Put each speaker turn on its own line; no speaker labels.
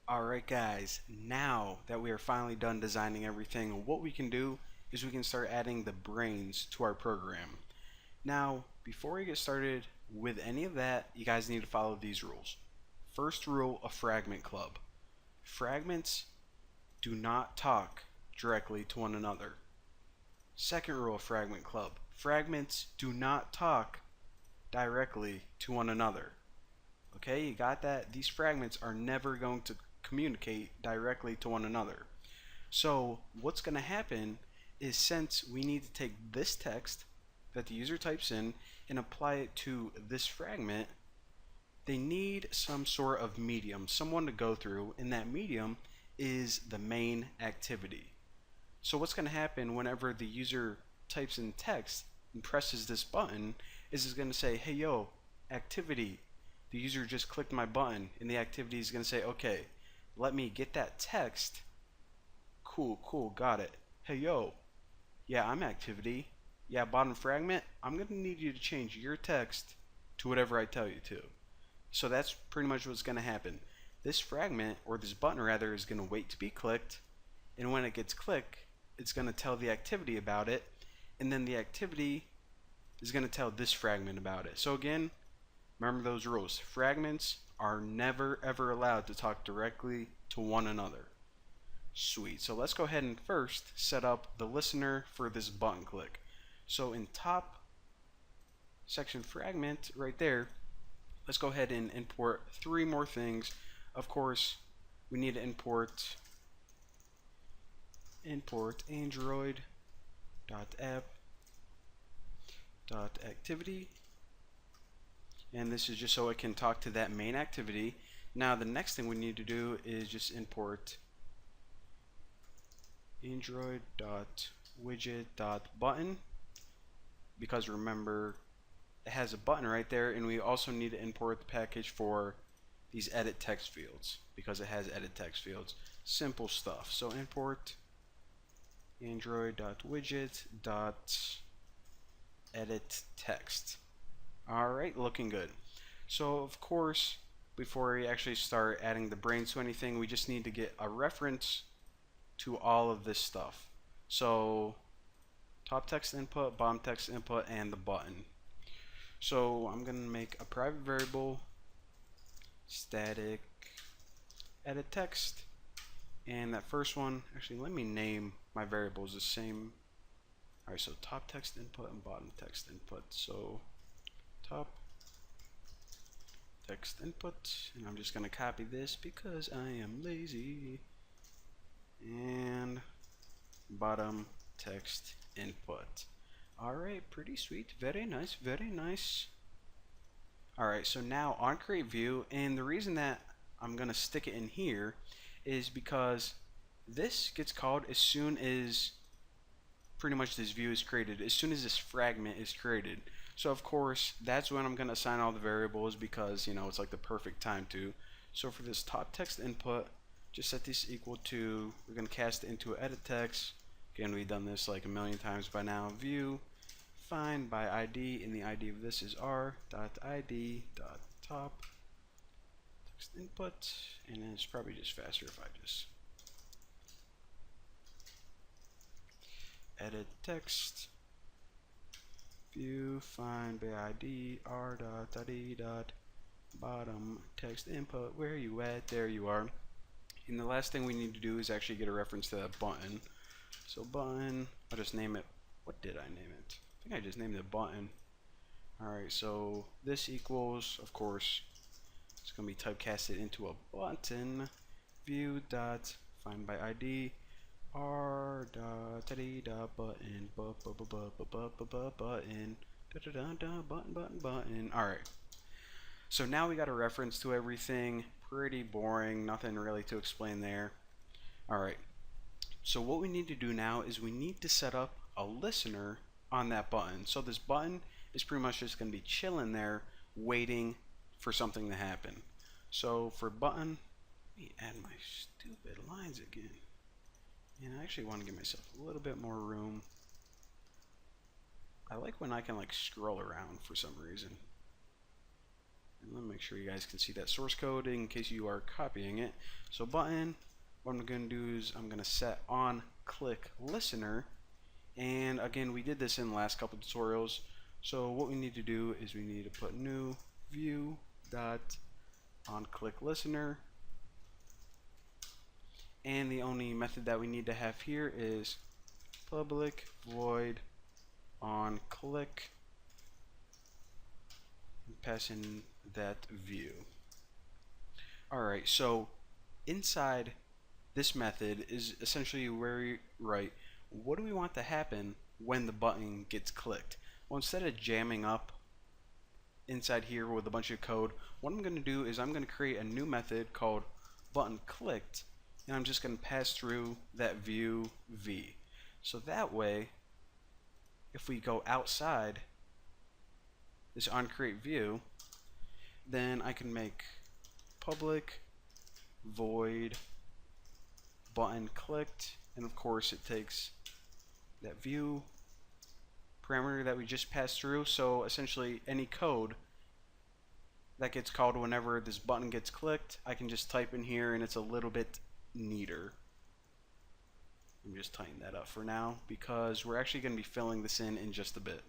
Alright guys, now that we are finally done designing everything, what we can do is we can start adding the brains to our program. Now, before we get started with any of that, you guys need to follow these rules. First rule of Fragment Club. Fragments do not talk directly to one another. Second rule of Fragment Club. Fragments do not talk directly to one another. Okay, you got that? These fragments are never going to communicate directly to one another. So what's going to happen is, since we need to take this text that the user types in and apply it to this fragment, they need some sort of medium, someone to go through, and that medium is the main activity. So what's going to happen whenever the user types in text and presses this button is it's going to say, hey yo, activity. The user just clicked my button and the activity is going to say, okay, let me get that text. Cool, got it. Hey yo, yeah, I'm activity. Yeah, bottom fragment, I'm going to need you to change your text to whatever I tell you to. So that's pretty much what's going to happen. This fragment, or this button rather, is going to wait to be clicked, and when it gets clicked, it's going to tell the activity about it, and then the activity is going to tell this fragment about it. So again, remember those rules. Fragments are never ever allowed to talk directly to one another. Sweet. So let's go ahead and first set up the listener for this button click. So in top section fragment right there, let's go ahead and import three more things. Of course, we need to import android.app.activity, and this is just so it can talk to that main activity. Now the next thing we need to do is just import android.widget.button, because remember, it has a button right there, and we also need to import the package for these edit text fields because it has edit text fields. Simple stuff. So import android.widget.edit text. Alright, looking good. So of course, before we actually start adding the brains to anything, we just need to get a reference to all of this stuff. So top text input, bottom text input, and the button. So I'm going to make a private variable static edit text, and that first one, actually let me name my variables the same. Alright, so top text input and bottom text input. So top text input, and I'm just going to copy this because I am lazy, and bottom text input. Alright, pretty sweet, very nice, very nice. Alright, so now on create view, and the reason that I'm going to stick it in here is because this gets called as soon as pretty much this view is created, as soon as this fragment is created. So of course, that's when I'm going to assign all the variables, because, you know, it's like the perfect time to. So for this top text input, just set this equal to, we're going to cast it into edit text. Again, we've done this like a million times by now. View find by ID, and the ID of this is r.id.top text input, and it's probably just faster if I just edit text view find by ID r.id.bottom text input. Where are you at? There you are. And the last thing we need to do is actually get a reference to that button. So button, I'll just name it, what did I name it? I think I just named it button. Alright, so this equals, of course, it's going to be typecasted into a button. View dot find by ID r dot button button. Alright, so now we got a reference to everything. Pretty boring, nothing really to explain there. Alright, so what we need to do now is we need to set up a listener on that button. So this button is pretty much just going to be chilling there waiting for something to happen. So for button, let me add my stupid lines again. And I actually want to give myself a little bit more room. I like when I can like scroll around for some reason. And let me make sure you guys can see that source code in case you are copying it. So button, what I'm going to do is I'm going to set on click listener. And again, we did this in the last couple tutorials. So what we need to do is we need to put new view dot on click listener. And the only method that we need to have here is public void on click, and pass in that view. Alright, so inside this method is essentially where we write what do we want to happen when the button gets clicked. Well, instead of jamming up inside here with a bunch of code, what I'm going to do is I'm going to create a new method called button clicked, and I'm just going to pass through that view v. So that way, if we go outside this onCreate view, then I can make public void button clicked, and of course it takes that view parameter that we just passed through. So essentially any code that gets called whenever this button gets clicked, I can just type in here and it's a little bit neater. Let me just tighten that up for now because we're actually going to be filling this in just a bit.